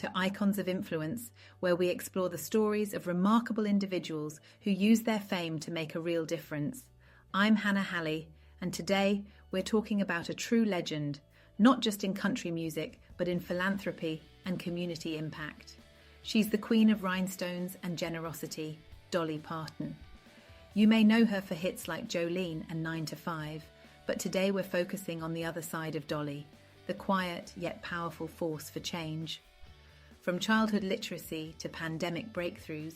to Icons of Influence, where we explore the stories of remarkable individuals who use their fame to make a real difference. I'm Hannah Halley, and today we're talking about a true legend, not just in country music, but in philanthropy and community impact. She's the queen of rhinestones and generosity, Dolly Parton. You may know her for hits like Jolene and 9 to 5, but today we're focusing on the other side of Dolly, the quiet yet powerful force for change. From childhood literacy to pandemic breakthroughs,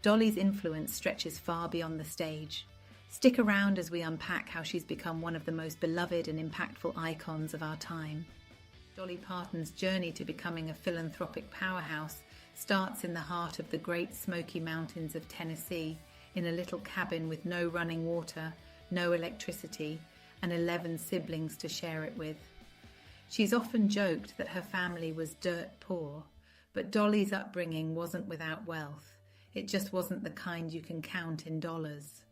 Dolly's influence stretches far beyond the stage. Stick around as we unpack how she's become one of the most beloved and impactful icons of our time. Dolly Parton's journey to becoming a philanthropic powerhouse starts in the heart of the Great Smoky Mountains of Tennessee, in a little cabin with no running water, no electricity, and 11 siblings to share it with. She's often joked that her family was dirt poor, but Dolly's upbringing wasn't without wealth. It just wasn't the kind you can count in dollars.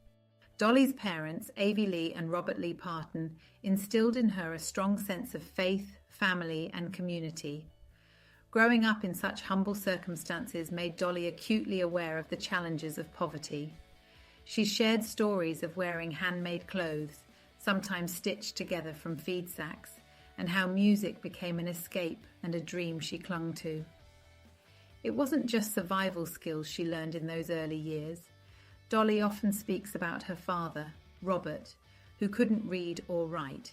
Dolly's parents, Avie Lee and Robert Lee Parton, instilled in her a strong sense of faith, family, and community. Growing up in such humble circumstances made Dolly acutely aware of the challenges of poverty. She shared stories of wearing handmade clothes, sometimes stitched together from feed sacks, and how music became an escape and a dream she clung to. It wasn't just survival skills she learned in those early years. Dolly often speaks about her father, Robert, who couldn't read or write.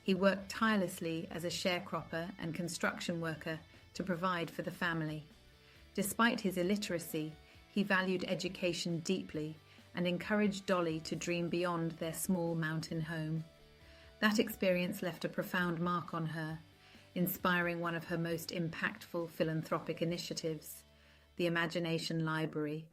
He worked tirelessly as a sharecropper and construction worker to provide for the family. Despite his illiteracy, he valued education deeply and encouraged Dolly to dream beyond their small mountain home. That experience left a profound mark on her, inspiring one of her most impactful philanthropic initiatives, the Imagination Library.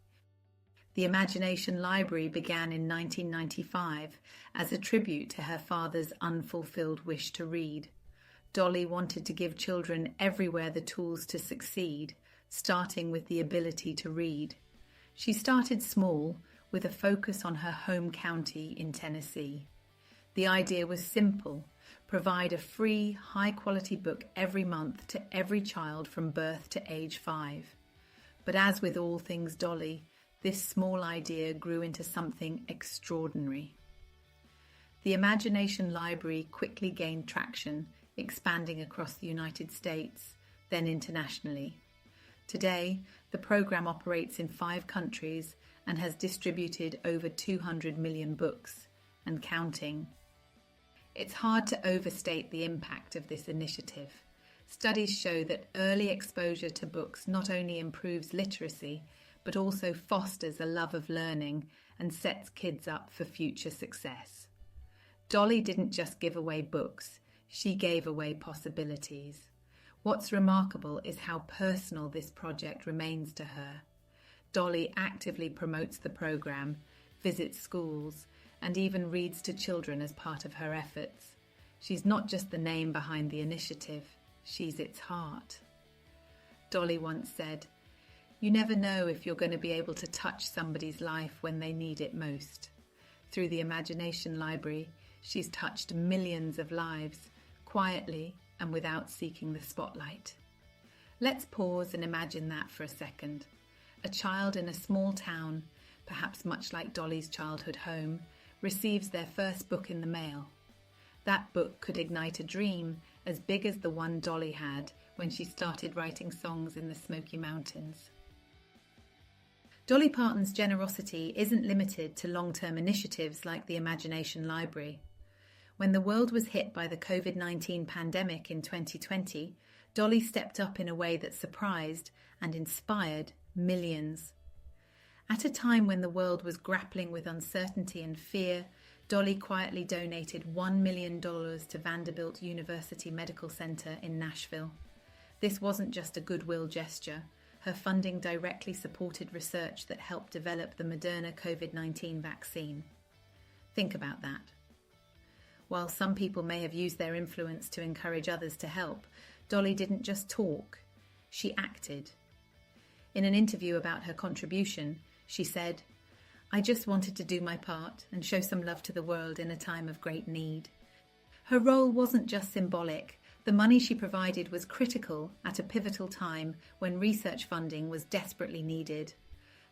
The Imagination Library began in 1995 as a tribute to her father's unfulfilled wish to read. Dolly wanted to give children everywhere the tools to succeed, starting with the ability to read. She started small, with a focus on her home county in Tennessee. The idea was simple: provide a free, high-quality book every month to every child from birth to age 5. But as with all things Dolly, this small idea grew into something extraordinary. The Imagination Library quickly gained traction, expanding across the United States, then internationally. Today, the program operates in 5 countries and has distributed over 200 million books, and counting. It's hard to overstate the impact of this initiative. Studies show that early exposure to books not only improves literacy, but also fosters a love of learning and sets kids up for future success. Dolly didn't just give away books, she gave away possibilities. What's remarkable is how personal this project remains to her. Dolly actively promotes the program, visits schools, and even reads to children as part of her efforts. She's not just the name behind the initiative, she's its heart. Dolly once said, "You never know if you're going to be able to touch somebody's life when they need it most." Through the Imagination Library, she's touched millions of lives, quietly and without seeking the spotlight. Let's pause and imagine that for a second. A child in a small town, perhaps much like Dolly's childhood home, receives their first book in the mail. That book could ignite a dream as big as the one Dolly had when she started writing songs in the Smoky Mountains. Dolly Parton's generosity isn't limited to long-term initiatives like the Imagination Library. When the world was hit by the COVID-19 pandemic in 2020, Dolly stepped up in a way that surprised and inspired millions. At a time when the world was grappling with uncertainty and fear, Dolly quietly donated $1 million to Vanderbilt University Medical Center in Nashville. This wasn't just a goodwill gesture. Her funding directly supported research that helped develop the Moderna COVID-19 vaccine. Think about that. While some people may have used their influence to encourage others to help, Dolly didn't just talk, she acted. In an interview about her contribution, she said, "I just wanted to do my part and show some love to the world in a time of great need." Her role wasn't just symbolic. The money she provided was critical at a pivotal time when research funding was desperately needed.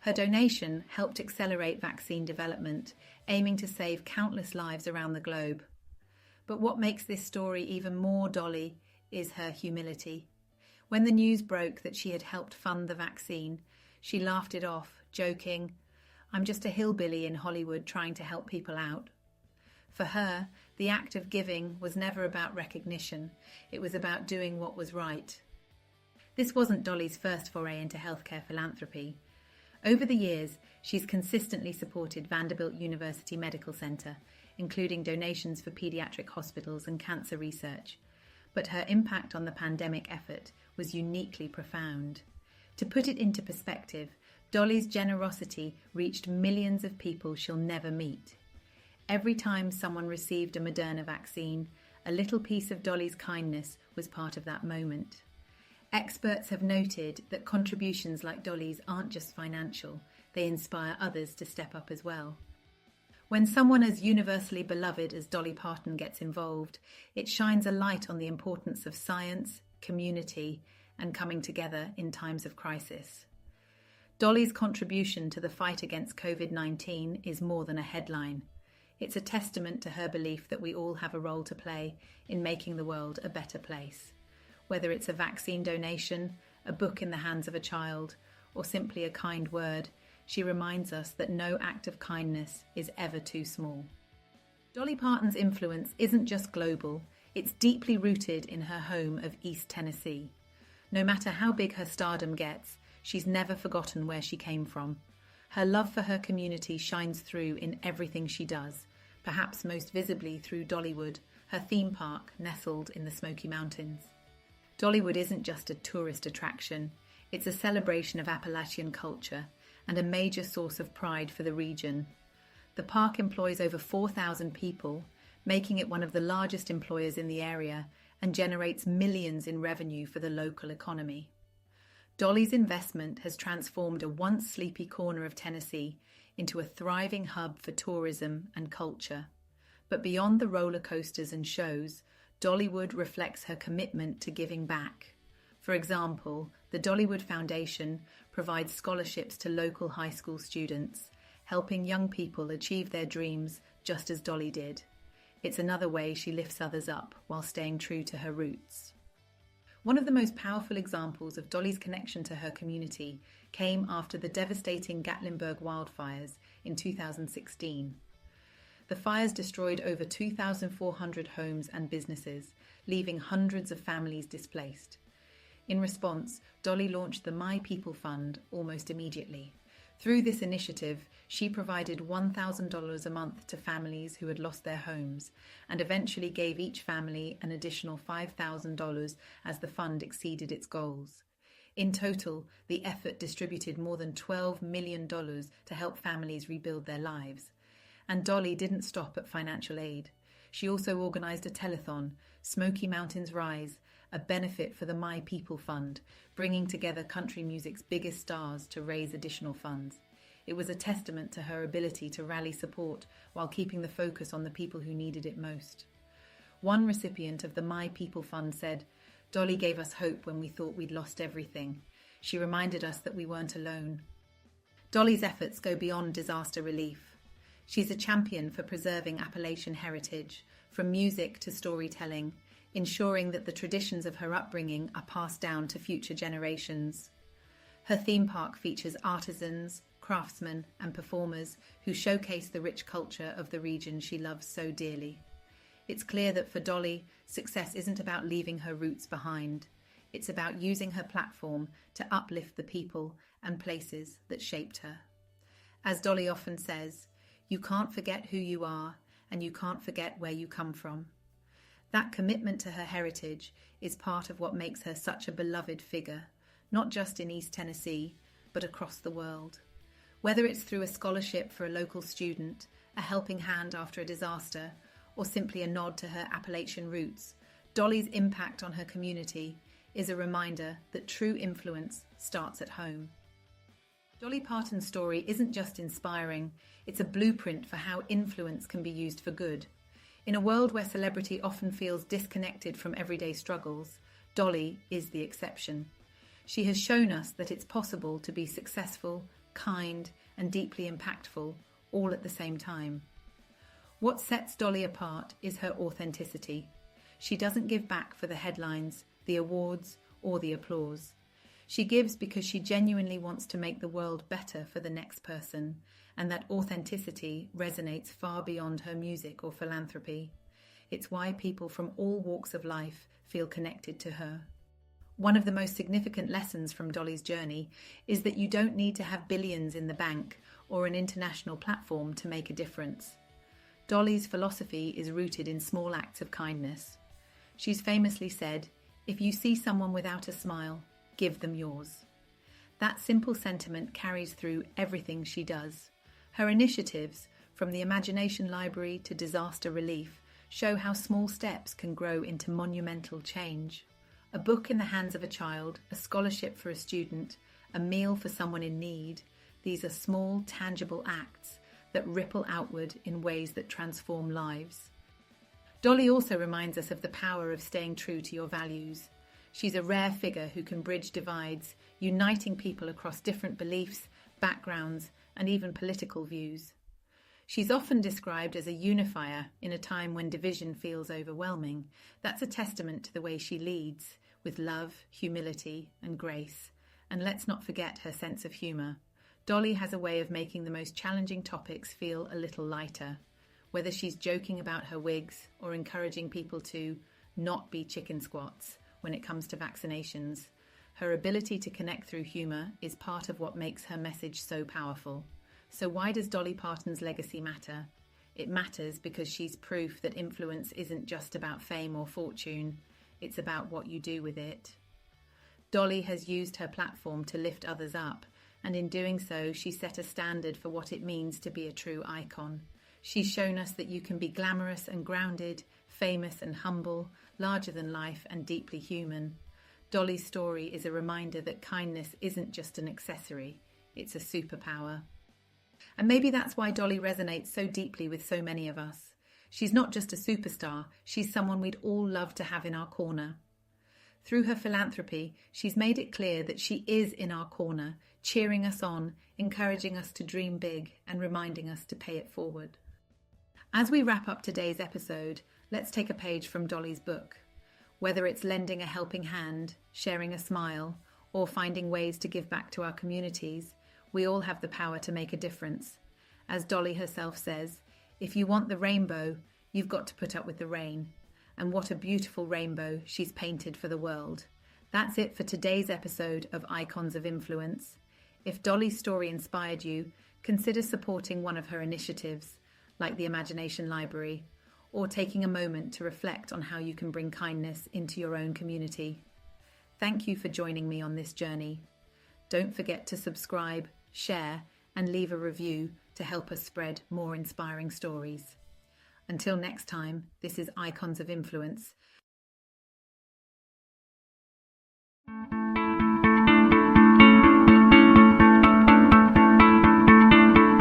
Her donation helped accelerate vaccine development, aiming to save countless lives around the globe. But what makes this story even more Dolly is her humility. When the news broke that she had helped fund the vaccine, she laughed it off, joking, "I'm just a hillbilly in Hollywood trying to help people out." For her, the act of giving was never about recognition. It was about doing what was right. This wasn't Dolly's first foray into healthcare philanthropy. Over the years, she's consistently supported Vanderbilt University Medical Center, including donations for pediatric hospitals and cancer research. But her impact on the pandemic effort was uniquely profound. To put it into perspective, Dolly's generosity reached millions of people she'll never meet. Every time someone received a Moderna vaccine, a little piece of Dolly's kindness was part of that moment. Experts have noted that contributions like Dolly's aren't just financial, they inspire others to step up as well. When someone as universally beloved as Dolly Parton gets involved, it shines a light on the importance of science, community, and coming together in times of crisis. Dolly's contribution to the fight against COVID-19 is more than a headline. It's a testament to her belief that we all have a role to play in making the world a better place. Whether it's a vaccine donation, a book in the hands of a child, or simply a kind word, she reminds us that no act of kindness is ever too small. Dolly Parton's influence isn't just global, it's deeply rooted in her home of East Tennessee. No matter how big her stardom gets, she's never forgotten where she came from. Her love for her community shines through in everything she does, perhaps most visibly through Dollywood, her theme park nestled in the Smoky Mountains. Dollywood isn't just a tourist attraction, it's a celebration of Appalachian culture and a major source of pride for the region. The park employs over 4,000 people, making it one of the largest employers in the area and generates millions in revenue for the local economy. Dolly's investment has transformed a once sleepy corner of Tennessee into a thriving hub for tourism and culture. But beyond the roller coasters and shows, Dollywood reflects her commitment to giving back. For example, the Dollywood Foundation provides scholarships to local high school students, helping young people achieve their dreams just as Dolly did. It's another way she lifts others up while staying true to her roots. One of the most powerful examples of Dolly's connection to her community came after the devastating Gatlinburg wildfires in 2016. The fires destroyed over 2,400 homes and businesses, leaving hundreds of families displaced. In response, Dolly launched the My People Fund almost immediately. Through this initiative, she provided $1,000 a month to families who had lost their homes and eventually gave each family an additional $5,000 as the fund exceeded its goals. In total, the effort distributed more than $12 million to help families rebuild their lives. And Dolly didn't stop at financial aid. She also organised a telethon, Smoky Mountains Rise, a benefit for the My People Fund, bringing together country music's biggest stars to raise additional funds. It was a testament to her ability to rally support while keeping the focus on the people who needed it most. One recipient of the My People Fund said, "Dolly gave us hope when we thought we'd lost everything. She reminded us that we weren't alone." Dolly's efforts go beyond disaster relief. She's a champion for preserving Appalachian heritage, from music to storytelling, ensuring that the traditions of her upbringing are passed down to future generations. Her theme park features artisans, craftsmen, and performers who showcase the rich culture of the region she loves so dearly. It's clear that for Dolly, success isn't about leaving her roots behind. It's about using her platform to uplift the people and places that shaped her. As Dolly often says, "You can't forget who you are, and you can't forget where you come from." That commitment to her heritage is part of what makes her such a beloved figure, not just in East Tennessee, but across the world. Whether it's through a scholarship for a local student, a helping hand after a disaster, or simply a nod to her Appalachian roots, Dolly's impact on her community is a reminder that true influence starts at home. Dolly Parton's story isn't just inspiring, it's a blueprint for how influence can be used for good. In a world where celebrity often feels disconnected from everyday struggles, Dolly is the exception. She has shown us that it's possible to be successful, kind, and deeply impactful all at the same time. What sets Dolly apart is her authenticity. She doesn't give back for the headlines, the awards, or the applause. She gives because she genuinely wants to make the world better for the next person, and that authenticity resonates far beyond her music or philanthropy. It's why people from all walks of life feel connected to her. One of the most significant lessons from Dolly's journey is that you don't need to have billions in the bank or an international platform to make a difference. Dolly's philosophy is rooted in small acts of kindness. She's famously said, "If you see someone without a smile, give them yours." That simple sentiment carries through everything she does. Her initiatives, from the Imagination Library to disaster relief, show how small steps can grow into monumental change. A book in the hands of a child, a scholarship for a student, a meal for someone in need, these are small, tangible acts that ripple outward in ways that transform lives. Dolly also reminds us of the power of staying true to your values. She's a rare figure who can bridge divides, uniting people across different beliefs, backgrounds, and even political views. She's often described as a unifier in a time when division feels overwhelming. That's a testament to the way she leads, with love, humility, and grace. And let's not forget her sense of humour. Dolly has a way of making the most challenging topics feel a little lighter. Whether she's joking about her wigs or encouraging people to not be chicken squats when it comes to vaccinations, her ability to connect through humour is part of what makes her message so powerful. So why does Dolly Parton's legacy matter? It matters because she's proof that influence isn't just about fame or fortune, it's about what you do with it. Dolly has used her platform to lift others up, and in doing so, she set a standard for what it means to be a true icon. She's shown us that you can be glamorous and grounded, famous and humble, larger than life and deeply human. Dolly's story is a reminder that kindness isn't just an accessory, it's a superpower. And maybe that's why Dolly resonates so deeply with so many of us. She's not just a superstar, she's someone we'd all love to have in our corner. Through her philanthropy, she's made it clear that she is in our corner, cheering us on, encouraging us to dream big, and reminding us to pay it forward. As we wrap up today's episode, let's take a page from Dolly's book. Whether it's lending a helping hand, sharing a smile, or finding ways to give back to our communities, we all have the power to make a difference. As Dolly herself says, if you want the rainbow, you've got to put up with the rain. And what a beautiful rainbow she's painted for the world. That's it for today's episode of Icons of Influence. If Dolly's story inspired you, consider supporting one of her initiatives, like the Imagination Library, or taking a moment to reflect on how you can bring kindness into your own community. Thank you for joining me on this journey. Don't forget to subscribe, share, and leave a review to help us spread more inspiring stories. Until next time, this is Icons of Influence.